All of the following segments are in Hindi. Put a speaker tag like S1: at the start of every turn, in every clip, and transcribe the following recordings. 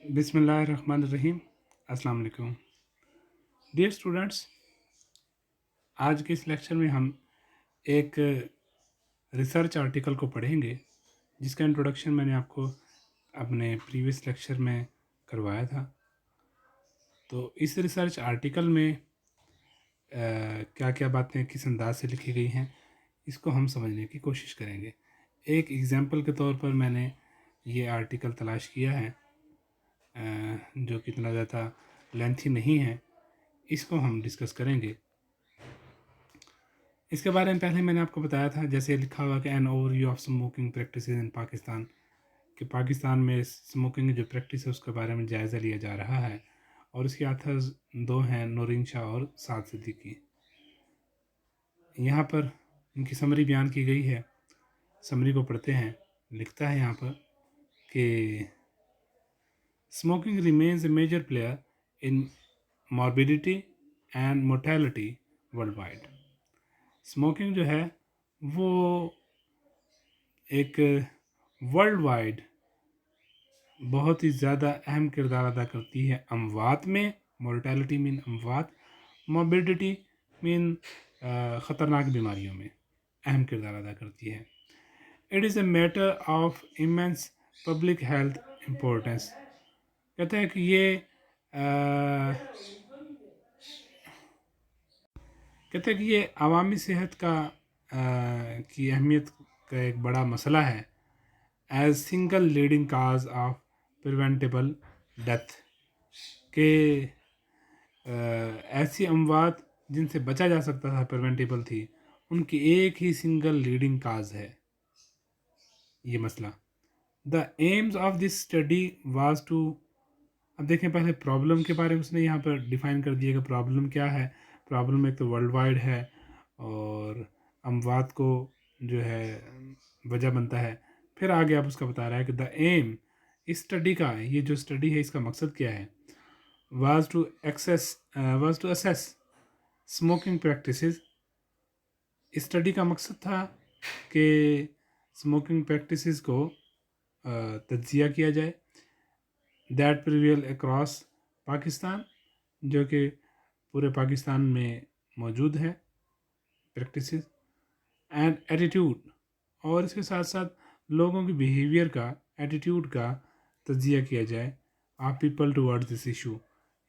S1: बिस्मिल्लाहिर्रहमानिर्रहीम। अस्सलाम वालेकुम डियर स्टूडेंट्स। आज के इस लेक्चर में हम एक रिसर्च आर्टिकल को पढ़ेंगे जिसका इंट्रोडक्शन मैंने आपको अपने प्रीवियस लेक्चर में करवाया था। तो इस रिसर्च आर्टिकल में क्या क्या बातें किस अंदाज से लिखी गई हैं इसको हम समझने की कोशिश करेंगे। एक एग्ज़ाम्पल के तौर पर मैंने ये आर्टिकल तलाश किया है जो कि इतना ज़्यादा लेंथी नहीं है, इसको हम डिस्कस करेंगे। इसके बारे में पहले मैंने आपको बताया था, जैसे लिखा हुआ कि an overview of smoking practices इन पाकिस्तान, कि पाकिस्तान में स्मोकिंग जो प्रैक्टिस है उसके बारे में जायज़ा लिया जा रहा है। और इसके आथर्स दो हैं, नौरीन शाह और साद सिद्दीकी। यहाँ पर इनकी समरी बयान की गई है। समरी को पढ़ते हैं। लिखता है यहाँ पर कि smoking remains a major player in morbidity and mortality world wide. Smoking जो है वो एक वर्ल्ड वाइड बहुत ही ज़्यादा अहम किरदार अदा करती है अमवात में। मोर्टेलिटी मीन अमवात, मॉर्बिडिटी मीन ख़तरनाक बीमारियों में अहम किरदार अदा करती है। It is a matter of immense public health importance. कहते हैं कि ये कहते हैं कि ये अवामी सेहत की अहमियत का एक बड़ा मसला है। As single leading cause of preventable death, के ऐसी अमवात जिनसे बचा जा सकता था, प्रिवेंटेबल थी, उनकी एक ही सिंगल लीडिंग काज है ये मसला। The aims of this study was to, अब देखें पहले प्रॉब्लम के बारे में उसने यहाँ पर डिफ़ाइन कर दिया कि प्रॉब्लम क्या है। प्रॉब्लम एक तो वर्ल्ड वाइड है और अमवात को जो है वजह बनता है। फिर आगे आप उसका बता रहा है कि द एम, इस स्टडी का, ये जो स्टडी है इसका मकसद क्या है। Was to assess smoking practices. Study का मकसद था कि स्मोकिंग प्रैक्टिसेस को तज्जिया किया जाए, दैट प्रिवेल अक्रॉस पाकिस्तान, जो कि पूरे पाकिस्तान में मौजूद है प्रैक्टिसेस, एंड एटीट्यूड, और इसके साथ साथ लोगों की बिहेवियर का, एटीट्यूड का तज्जिया किया जाए of people towards this issue,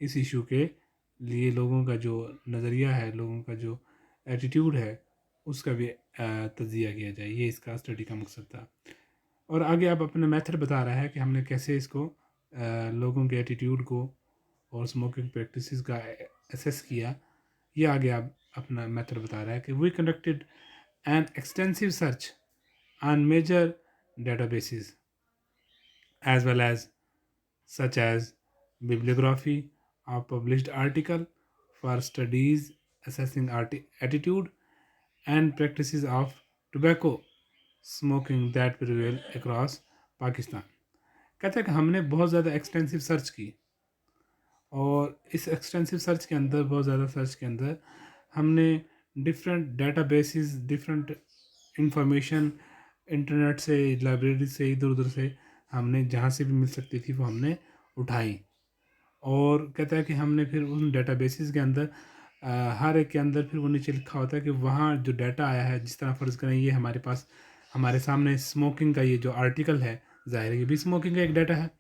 S1: इस इशू के लिए लोगों का जो नज़रिया है, लोगों का जो एटीट्यूड है, उसका भी तज्जिया किया जाए। ये इसका स्टडी का मकसद था। और आगे आप अपना मेथड बता रहा है कि हमने कैसे इसको लोगों के एटीट्यूड को और स्मोकिंग प्रैक्टिसेस का एसेस किया। ये आगे आप अपना मेथड बता रहा है कि we conducted an extensive search on major databases as well as such as bibliography of published article for studies assessing attitude and practices of tobacco smoking that prevail across Pakistan। कहते हैं कि हमने बहुत ज़्यादा एक्सटेंसिव सर्च की और इस एक्सटेंसिव सर्च के अंदर, बहुत ज़्यादा सर्च के अंदर, हमने different databases, different information internet से, लाइब्रेरी से, इधर उधर से हमने जहाँ से भी मिल सकती थी वो हमने उठाई। और कहता है कि हमने फिर उन डेटाबेसेस के अंदर हर एक के अंदर फिर वो नीचे लिखा होता है कि वहाँ जो डाटा आया है, जिस तरह फ़र्ज़ करें ये हमारे पास, हमारे सामने स्मोकिंग का ये जो आर्टिकल है, ज़ाहिर है ये भी स्मोकिंग का एक डाटा है।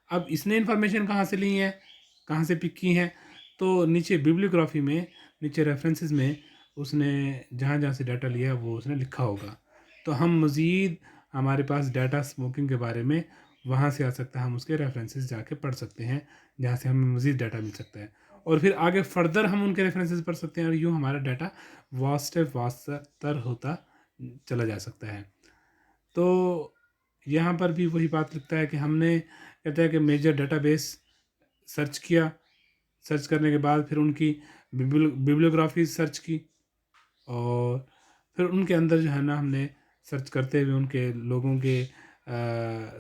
S1: अब इसने इन्फॉर्मेशन कहाँ से ली है, कहाँ से पिक की हैं, तो नीचे बिब्लियोग्राफी में, नीचे रेफरेंसेस में उसने जहाँ जहाँ से डाटा लिया वो उसने लिखा होगा। तो हम मज़ीद, हमारे पास डाटा स्मोकिंग के बारे में वहाँ से आ सकता है, हम उसके रेफरेंसेस जाके पढ़ सकते हैं जहाँ से हमें मज़ीद डाटा मिल सकता है। और फिर आगे फर्दर हम उनके रेफरेंसेस पढ़ सकते हैं और यूँ हमारा डाटा वास्तर होता चला जा सकता है। तो यहाँ पर भी वही बात लिखता है कि हमने, कहता है कि मेजर डाटाबेस सर्च किया, सर्च करने के बाद फिर उनकी बिब्लियोग्राफी सर्च की और फिर उनके अंदर जो है ना, हमने सर्च करते हुए उनके लोगों के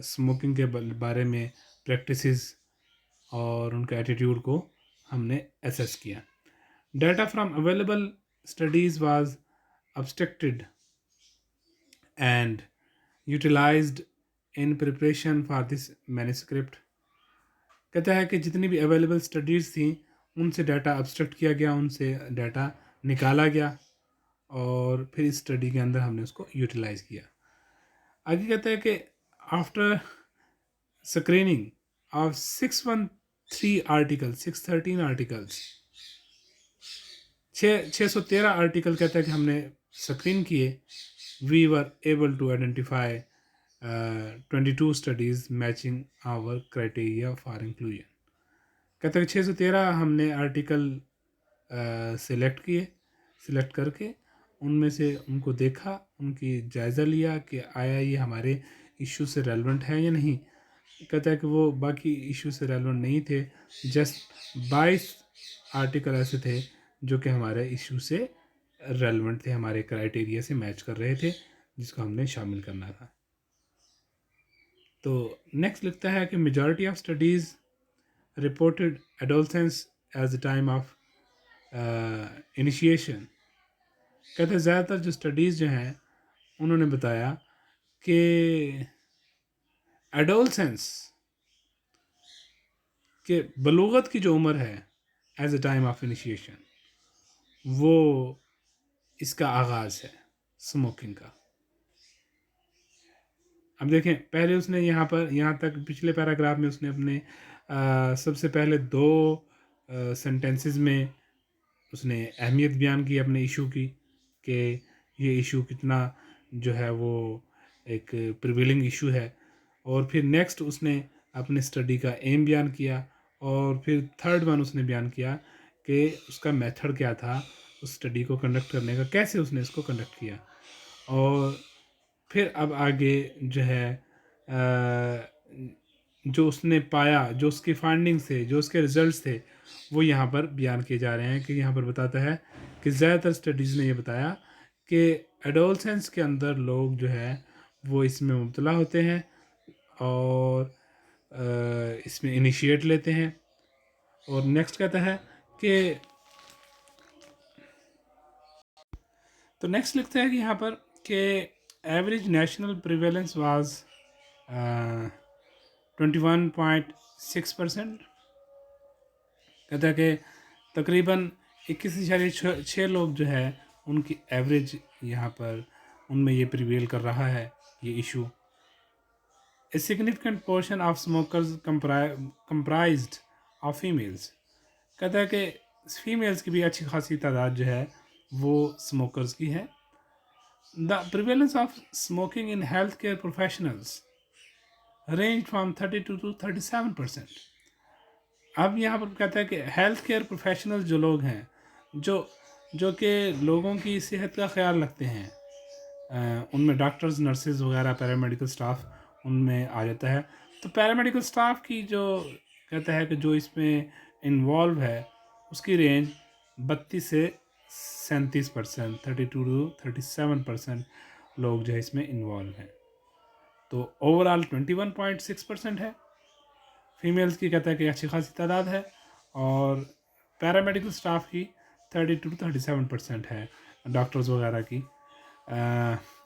S1: स्मोकिंग के बारे में प्रैक्टिसेस और उनका एटीट्यूड को हमने एसेस किया। Data from available studies was abstracted and utilized in preparation for this manuscript। कहता है कि जितनी भी अवेलेबल स्टडीज़ थी उनसे डाटा अब्स्ट्रैक्ट किया गया, उनसे डाटा निकाला गया और फिर इस स्टडी के अंदर हमने उसको यूटिलाइज़ किया। आगे कहता है कि after screening of 613 articles 613 article कहता है कि हमने स्क्रीन किए, we were able to identify 22 studies matching our criteria for inclusion. कहता है कि 613 हमने आर्टिकल सिलेक्ट किए, सिलेक्ट करके उनमें से उनको देखा, उनकी जायज़ा लिया कि आया ये हमारे इशू से रेलेवेंट है या नहीं। कहता है कि वो बाकी इशू से रेलेवेंट नहीं थे, जस्ट 22 आर्टिकल ऐसे थे जो कि हमारे इशू से रेलेवेंट थे, हमारे क्राइटेरिया से मैच कर रहे थे, जिसको हमने शामिल करना था। तो नेक्स्ट लिखता है कि majority of studies reported adolescence as the time of initiation. कहते हैं ज़्यादातर जो स्टडीज़ जो हैं उन्होंने बताया कि एडोलसेंस के बलूगत की जो उम्र है as a time of initiation, वो इसका आगाज़ है स्मोकिंग का। अब देखें, पहले उसने यहाँ तक पिछले पैराग्राफ में उसने अपने सबसे पहले 2 सेंटेंसेस में उसने अहमियत बयान की अपने इशू की, कि ये इशू कितना जो है वो एक प्रिवेलिंग इशू है, और फिर नेक्स्ट उसने अपने स्टडी का एम बयान किया, और फिर थर्ड वन उसने बयान किया कि उसका मेथड क्या था उस स्टडी को कंडक्ट करने का, कैसे उसने इसको कंडक्ट किया। और फिर अब आगे जो है जो उसने पाया, जो उसकी फाइंडिंग्स थे, जो उसके रिजल्ट्स थे, वो यहाँ पर बयान किए जा रहे हैं। कि यहाँ पर बताता है कि ज़्यादातर स्टडीज़ ने ये बताया कि एडोलसेंस के अंदर लोग जो है वो इसमें मुब्तला होते हैं और इसमें इनिशिएट लेते हैं। और नेक्स्ट कहता है कि तो नेक्स्ट लिखता है कि यहाँ पर कि एवरेज नेशनल प्रिवेलेंस वाज 21.6%। कहता है कि तकरीबन 21.6 लोग जो है उनकी एवरेज यहाँ पर उनमें ये प्रिवेल कर रहा है ये issue. A significant portion of smokers comprised of females. कहता है कि फीमेल्स की भी अच्छी खासी तादाद जो है वो स्मोकर्स की है। The prevalence of smoking in health care professionals range from 32 to 37%। अब यहाँ पर कहता है कि हेल्थ केयर प्रोफेशनल जो लोग हैं, जो कि लोगों की सेहत का ख्याल रखते हैं, उनमें डॉक्टर्स, नर्सेज वगैरह, पैरामेडिकल स्टाफ उनमें आ जाता है। तो पैरामेडिकल स्टाफ की जो कहता है कि जो इसमें इन्वॉल्व है उसकी रेंज 32 से 37%, 32 to 37% लोग जो है इसमें इन्वॉल्व हैं। तो ओवरऑल 21.6% है। फीमेल्स की कहता है कि अच्छी खासी तादाद है, और पैरामेडिकल स्टाफ की 32 to 37% है, डॉक्टर्स वगैरह की।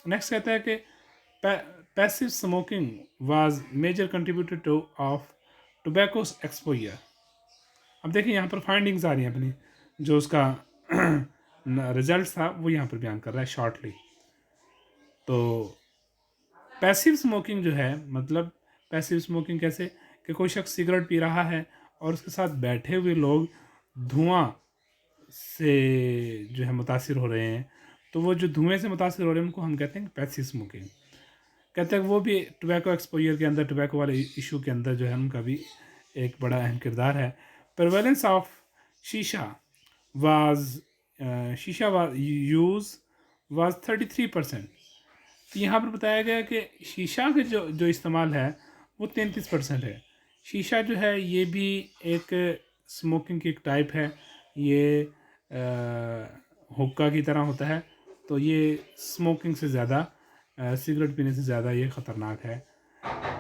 S1: नेक्स्ट कहता है कि passive smoking was major contributor to of tobacco exposure. अब देखिए यहाँ पर फाइंडिंग्स आ रही हैं अपनी, जो उसका रिजल्ट था वो यहाँ पर बयान कर रहा है शॉर्टली। तो पैसिव स्मोकिंग जो है, मतलब पैसिव स्मोकिंग कैसे, कि कोई शख्स सिगरेट पी रहा है और उसके साथ बैठे हुए लोग धुआं से जो है मुतासिर हो रहे हैं, तो वो जो धुएं से मुतासिर हो रहे हैं उनको हम कहते हैं पैसिव स्मोकिंग। कहते हैं वो भी टोबैको एक्सपोजर के अंदर, टोबैको वाले इशू के अंदर जो है उनका भी एक बड़ा अहम किरदार है। प्रेवलेंस ऑफ शीशा यूज़ वाज 33%। तो यहाँ पर बताया गया कि शीशा के जो इस्तेमाल है वो 33% है। शीशा जो है ये भी एक स्मोकिंग की एक टाइप है, ये हुक्का की तरह होता है। तो ये स्मोकिंग से ज़्यादा, सिगरेट पीने से ज़्यादा ये ख़तरनाक है।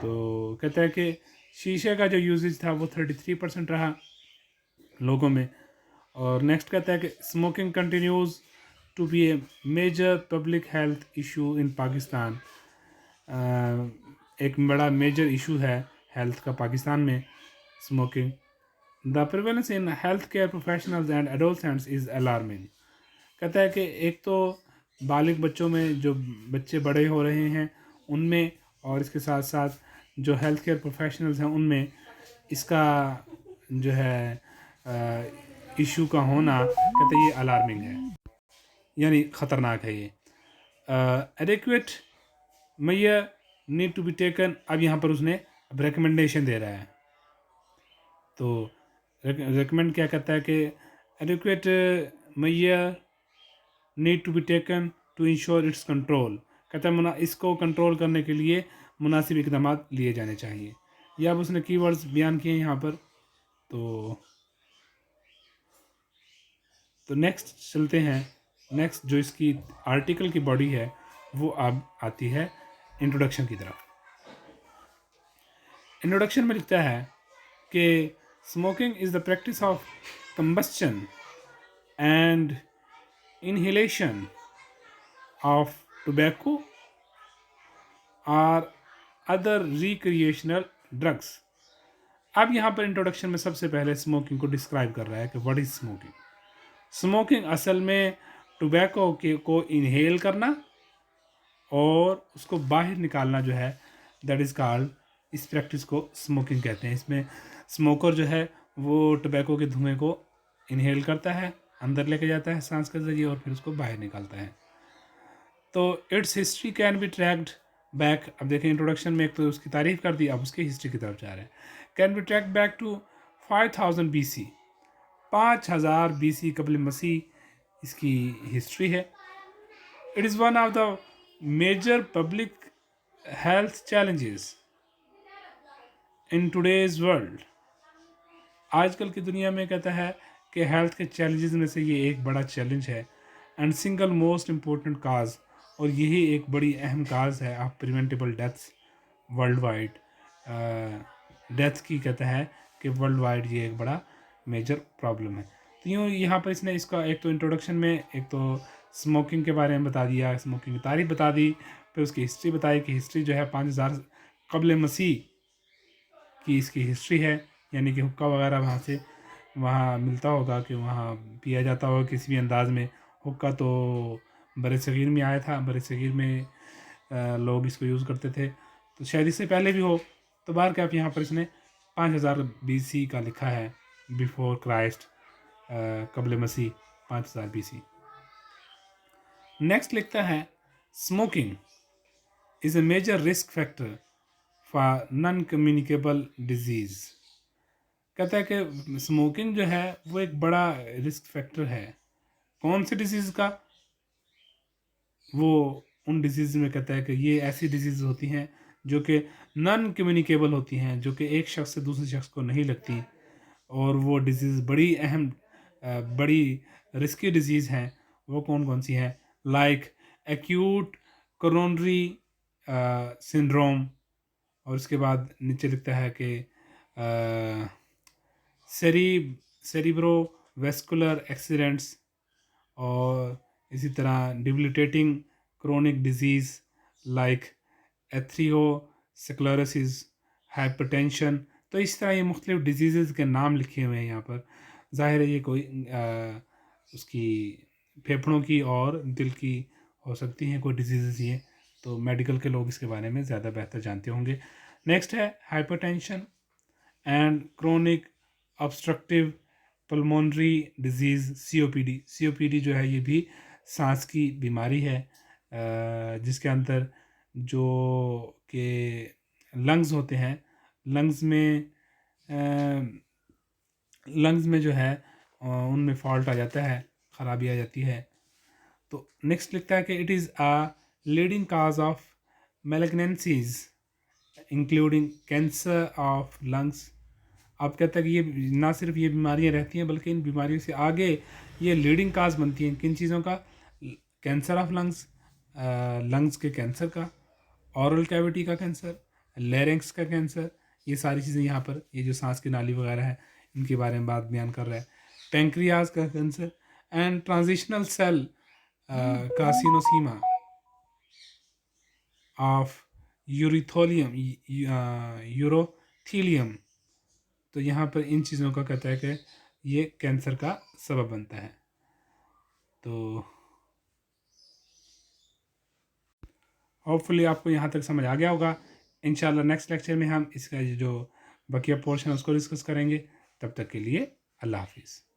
S1: तो कहता है कि शीशे का जो यूजेज था वो 33% रहा लोगों में। और नेक्स्ट कहता है कि smoking continues to be a major public health issue in Pakistan. एक बड़ा मेजर इशू है हेल्थ का पाकिस्तान में। smoking. The prevalence in healthcare professionals and adolescents is alarming. कहता है कि एक तो बालिग बच्चों में जो बच्चे बड़े हो रहे हैं उनमें, और इसके साथ साथ जो हेल्थ केयर प्रोफेशनल्स हैं उनमें इसका जो है इशू का होना, कहते हैं ये अलार्मिंग है, यानी ख़तरनाक है ये. Adequate measure need to be taken. अब यहाँ पर उसने अब रिकमेंडेशन दे रहा है. तो रिकमेंड क्या कहता है कि adequate measure need to be taken to ensure its control. कहता है इसको कंट्रोल करने के लिए मुनासिब इकदाम लिए जाने चाहिए. या अब उसने कीवर्ड्स बयान किए यहाँ पर. तो नेक्स्ट चलते हैं. नेक्स्ट जो इसकी आर्टिकल की बॉडी है वो अब आती है इंट्रोडक्शन की तरफ. इंट्रोडक्शन में लिखता है कि smoking is the practice of combustion and inhalation of tobacco or other recreational drugs. अब यहाँ पर इंट्रोडक्शन में सबसे पहले स्मोकिंग को डिस्क्राइब कर रहा है कि व्हाट इज स्मोकिंग. स्मोकिंग असल में टोबैको को इनहेल करना और उसको बाहर निकालना जो है दैट इज़ कॉल्ड, इस प्रैक्टिस को स्मोकिंग कहते हैं. इसमें स्मोकर जो है वो टोबैको के धुएं को इनहेल करता है, अंदर लेके जाता है सांस के ज़रिए और फिर उसको बाहर निकालता है. तो it's history can be tracked back. अब देखें इंट्रोडक्शन में एक तो उसकी तारीफ कर दी, अब उसकी हिस्ट्री की तरफ जा रहे हैं. Can be tracked back to 5000 BC. 5000 BC कबल मसीह इसकी हिस्ट्री है. It is one of the major public health challenges in today's world. आजकल की दुनिया में कहता है कि हेल्थ के चैलेंजेस में से ये एक बड़ा चैलेंज है. एंड सिंगल मोस्ट इम्पोर्टेंट काज, और यही एक बड़ी अहम काज है of preventable deaths world wide. Death की कहता है कि वर्ल्ड वाइड ये एक बड़ा मेजर प्रॉब्लम है. तो यूँ यहाँ पर इसने इसका एक तो इंट्रोडक्शन में एक तो स्मोकिंग के बारे में बता दिया, स्मोकिंग की तारीफ बता दी, फिर उसकी हिस्ट्री बताई कि हिस्ट्री जो है 5000 कबल मसीह की इसकी हिस्ट्री है. यानी कि हुक्का वगैरह वहाँ मिलता होगा कि वहाँ पिया जाता होगा किसी भी अंदाज में. हुक्का तो बरसगीर में आया था, बरसगीर में लोग इसको यूज़ करते थे, तो शायद इससे पहले भी हो. तो बाहर क्या यहाँ पर इसने 5000 BC का लिखा है, बिफोर क्राइस्ट, कबल मसीह 5000 BC. नेक्स्ट लिखता है smoking is a major risk factor for non communicable disease. कहता है कि स्मोकिंग जो है वो एक बड़ा रिस्क फैक्टर है. कौन सी डिजीज़ का? वो उन डिजीज़ में कहता है कि ये ऐसी डिजीज़ होती हैं जो कि नॉन कम्युनिकेबल होती हैं, जो कि एक शख्स से दूसरे शख्स को नहीं लगती, और वो डिजीज़ बड़ी अहम बड़ी रिस्की डिजीज़ हैं. वो कौन कौन सी हैं? लाइक एक्यूट कोरोनरी सिंड्रोम, और उसके बाद नीचे लिखता है कि सेरिब्रो वेस्कुलर एक्सीडेंट्स, और इसी तरह डिबिलिटेटिंग क्रोनिक डिजीज़ लाइक एथ्रियोस्क्लेरोसिस, हाइपरटेंशन. तो इस तरह ये मुख्तलिफ डिजीज़ के नाम लिखे हुए हैं यहाँ पर. ज़ाहिर है ये कोई उसकी फेफड़ों की और दिल की हो सकती हैं कोई डिजीज़ ये, तो मेडिकल के लोग इसके बारे में ज़्यादा बेहतर जानते होंगे. नेक्स्ट है hypertension and chronic obstructive pulmonary disease, COPD. COPD जो है ये भी सांस की बीमारी है, जिसके अंदर जो के लंग्स होते हैं, लंग्स में जो है उनमें फॉल्ट आ जाता है, ख़राबी आ जाती है. तो नेक्स्ट लिखता है कि it is a leading cause of malignancies including cancer of lungs. अब कहता है कि ये ना सिर्फ ये बीमारियां रहती हैं बल्कि इन बीमारियों से आगे ये लीडिंग काज बनती हैं. किन चीज़ों का? कैंसर ऑफ लंग्स, लंग्स के कैंसर का, ऑरल कैविटी का कैंसर, लेरिंक्स का कैंसर. ये सारी चीज़ें यहाँ पर ये जो सांस की नाली वगैरह है इनके बारे में बात बयान कर रहा है. पेंक्रियाज का cancer and transitional cell carcinoma of urothelium तो यहाँ पर इन चीज़ों का कहता है कि ये कैंसर का सबब बनता है। तो होपफुली आपको यहाँ तक समझ आ गया होगा। इंशाल्लाह नेक्स्ट लेक्चर में हम इसका जो बकिया पोर्शन है उसको डिस्कस करेंगे। तब तक के लिए अल्लाह हाफिज़।